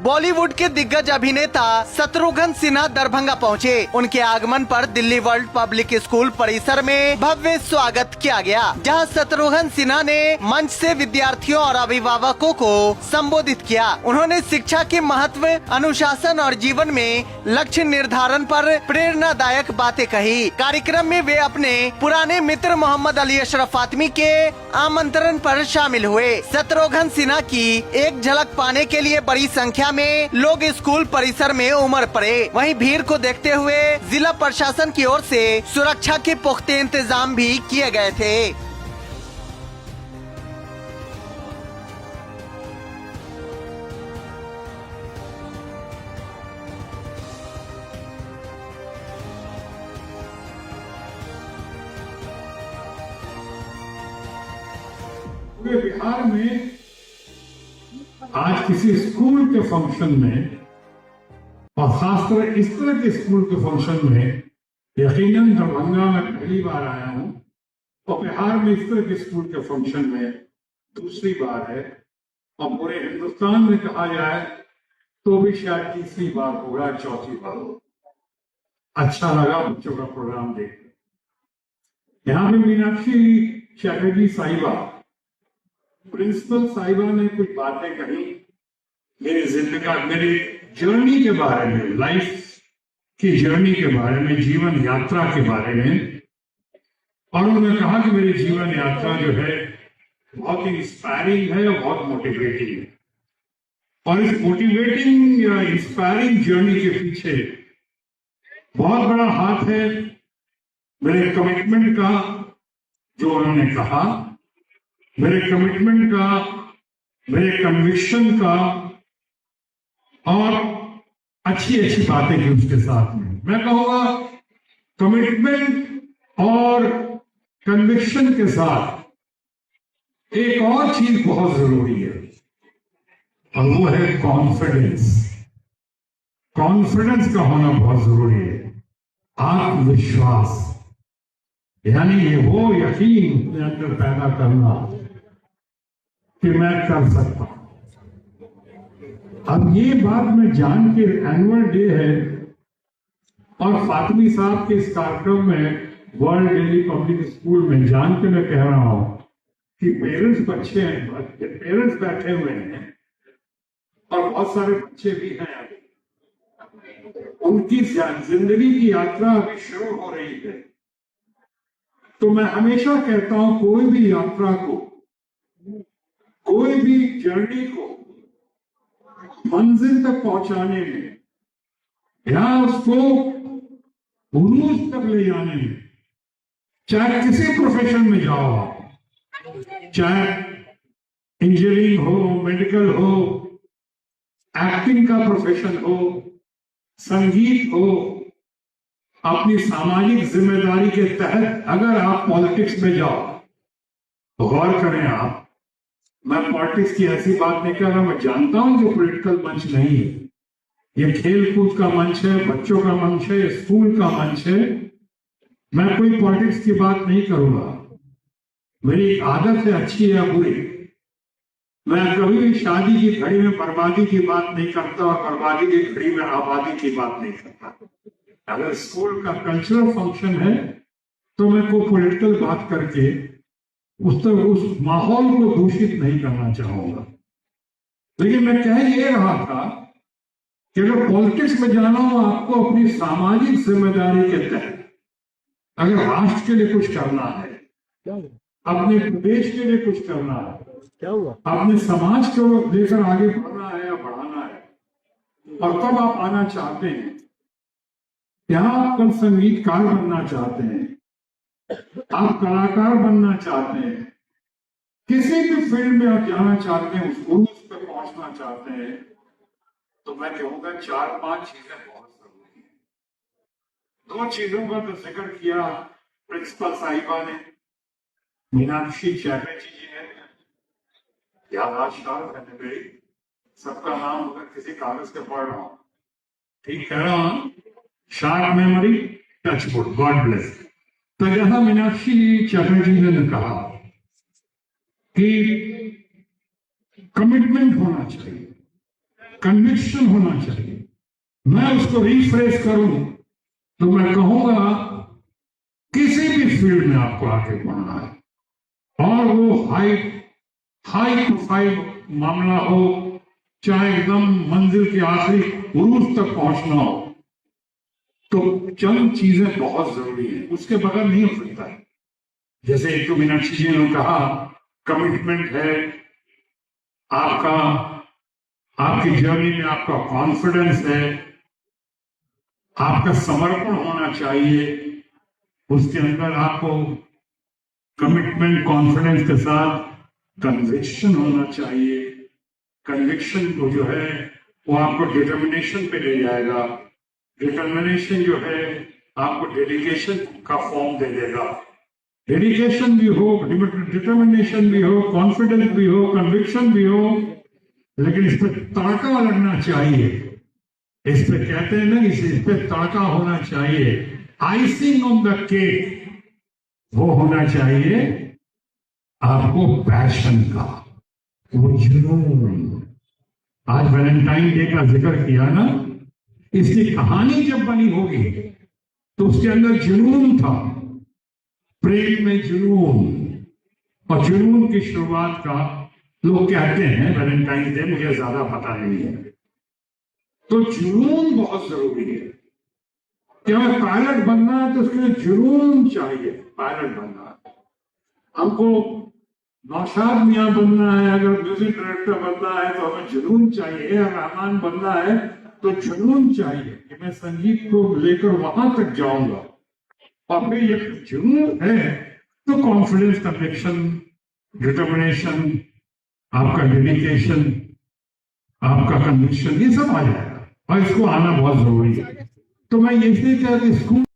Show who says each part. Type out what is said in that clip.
Speaker 1: बॉलीवुड के दिग्गज अभिनेता शत्रुघ्न सिन्हा दरभंगा पहुंचे। उनके आगमन पर दिल्ली वर्ल्ड पब्लिक स्कूल परिसर में भव्य स्वागत किया गया, जहां शत्रुघ्न सिन्हा ने मंच से विद्यार्थियों और अभिभावकों को संबोधित किया। उन्होंने शिक्षा के महत्व, अनुशासन और जीवन में लक्ष्य निर्धारण पर प्रेरणादायक बातें कही। कार्यक्रम में वे अपने पुराने मित्र मोहम्मद अली अशरफ फातमी के आमंत्रण पर शामिल हुए। शत्रुघ्न सिन्हा की एक झलक पाने के लिए बड़ी संख्या में लोग स्कूल परिसर में उमड़ पड़े। वहीं भीड़ को देखते हुए जिला प्रशासन की ओर से सुरक्षा के पुख्ते इंतजाम भी किए गए थे।
Speaker 2: पूरे बिहार में आज किसी स्कूल के फंक्शन में, और खासकर इस तरह के स्कूल के फंक्शन में, यकीनन दरभंगा में पहली बार आया हूं और बिहार में इस तरह के स्कूल के फंक्शन में दूसरी बार है, और पूरे हिंदुस्तान में कहा जाए तो भी शायद तीसरी बार होगा, चौथी बार होगा। अच्छा लगा बच्चों का प्रोग्राम देखकर। यहाँ पे मीनाक्षी चटर्जी साहिबा, प्रिंसिपल साहिबा ने कुछ बातें कही मेरी जिंदगी, मेरी जर्नी के बारे में, लाइफ की जर्नी के बारे में, जीवन यात्रा के बारे में। और उन्होंने कहा कि मेरी जीवन यात्रा जो है बहुत ही इंस्पायरिंग है और बहुत मोटिवेटिंग है। और इस मोटिवेटिंग या इंस्पायरिंग जर्नी के पीछे बहुत बड़ा हाथ है मेरे कमिटमेंट का, जो उन्होंने कहा, मेरे कमिटमेंट का, मेरे कन्विक्शन का, और अच्छी अच्छी बातें की उसके साथ में। मैं कहूंगा कमिटमेंट और कन्विक्शन के साथ एक और चीज बहुत जरूरी है, और वो है कॉन्फिडेंस। कॉन्फिडेंस का होना बहुत जरूरी है, आत्मविश्वास, यानी ये वो यकीन अपने अंदर पैदा करना कि मैं कर सकता हूं। अब ये बात मैं जान के, एनुअल डे है और फातमी साहब के इस कार्यक्रम में वर्ल्ड दिल्ली पब्लिक स्कूल में, जान के मैं कह रहा हूं कि पेरेंट्स बच्चे हैं, पेरेंट्स बैठे हुए हैं और बहुत सारे बच्चे भी हैं अभी, उनकी जिंदगी की यात्रा अभी शुरू हो रही है। तो मैं हमेशा कहता हूं कोई भी यात्रा को, कोई भी जर्नी को मंजिल तक पहुंचाने में या उसको उरूज तक ले जाने में, चाहे किसी प्रोफेशन में जाओ आप, चाहे इंजीनियरिंग हो, मेडिकल हो, एक्टिंग का प्रोफेशन हो, संगीत हो, अपनी सामाजिक जिम्मेदारी के तहत अगर आप पॉलिटिक्स में जाओ तो गौर करें आप, मैं पॉलिटिक्स की ऐसी बात नहीं कर रहा, मैं जानता हूं कि पॉलिटिकल मंच नहीं है, ये खेल कूद का मंच है, बच्चों का मंच है, स्कूल का मंच है। मैं कोई पॉलिटिक्स की बात नहीं करूंगा, मेरी एक आदत है, अच्छी या बुरी, मैं कभी भी शादी की घड़ी में बर्बादी की बात नहीं करता और बर्बादी की घड़ी में आबादी की बात नहीं करता। अगर स्कूल का कल्चरल फंक्शन है तो मैं कोई पॉलिटिकल बात करके उस माहौल को दूषित नहीं करना चाहूंगा। लेकिन मैं कह ये रहा था कि अगर पॉलिटिक्स में जाना हो आपको अपनी सामाजिक जिम्मेदारी के तहत, अगर राष्ट्र के लिए कुछ करना है, अपने प्रदेश के लिए कुछ करना है, क्या हुआ, अपने समाज को लेकर आगे बढ़ना है या बढ़ाना है, और तब आप आना चाहते हैं, क्या आप कल संगीतकार बनना चाहते हैं, आप कलाकार बनना चाहते हैं, किसी भी फील्ड में आप जाना चाहते हैं, उस उरूज पे पहुंचना चाहते हैं, तो मैं कहूंगा 4-5 चीजें बहुत जरूरी है। 2 चीजों का तो जिक्र किया प्रिंसिपल साहिबा ने, मीनाक्षी चटर्जी जी ने, याददाश्त है मेरी, सबका नाम अगर किसी कागज पे पढ़ रहा हूं, ठीक कह रहा हूं, short memory, touchwood, God bless. तो जहां मीनाक्षी चटर्जी ने कहा कि कमिटमेंट होना चाहिए, कन्विक्शन होना चाहिए। मैं उसको रिफ्रेश करूं तो मैं कहूंगा किसी भी फील्ड में आपको आगे बढ़ना है और वो हाई प्रोफाइल मामला हो, चाहे एकदम मंजिल के आखिरी उरूज तक पहुंचना हो, तो चंद चीजें बहुत जरूरी है, उसके बगैर नहीं हो सकता है। जैसे एक तो मीनाक्षी जी ने कहा, कमिटमेंट है आपका, आपकी जर्नी में आपका कॉन्फिडेंस है, आपका समर्पण होना चाहिए, उसके अंदर आपको कमिटमेंट कॉन्फिडेंस के साथ कन्विक्शन होना चाहिए। कन्विक्शन को जो है वो आपको डिटर्मिनेशन पे ले जाएगा, डिटर्मिनेशन जो है आपको डेडिकेशन का फॉर्म दे देगा। डेडिकेशन भी हो, डिटर्मिनेशन भी हो, कॉन्फिडेंस भी हो, कन्विक्शन भी हो, लेकिन इस पर तड़का लगना चाहिए। इस पे कहते हैं ना, इस पे तड़का होना चाहिए, आइसिंग ऑन द केक वो होना चाहिए आपको पैशन का, वो जुनून। आज वैलेंटाइन डे का जिक्र किया ना, इसकी कहानी जब बनी होगी तो उसके अंदर जुनून था, प्रेम में जुनून, और जुनून की शुरुआत का लोग कहते हैं वैलेंटाइन डे, मुझे ज्यादा पता नहीं है। तो जुनून बहुत जरूरी है कि हमें पायलट बनना है तो उसके लिए जुनून चाहिए। पायलट बनना है हमको, नौशाद मियां बनना है, अगर म्यूजिक डायरेक्टर बनना है तो हमें जुनून चाहिए, अगर रहमान बनना है तो जुनून चाहिए कि मैं संगीत को लेकर वहां तक जाऊंगा। और फिर ये जुनून है तो कॉन्फिडेंस, कन्विक्शन, डिटर्मिनेशन, आपका डेडिकेशन, आपका कन्विक्शन, ये सब आ जाएगा और इसको आना बहुत जरूरी है। तो मैं ये कहता हूं स्कूल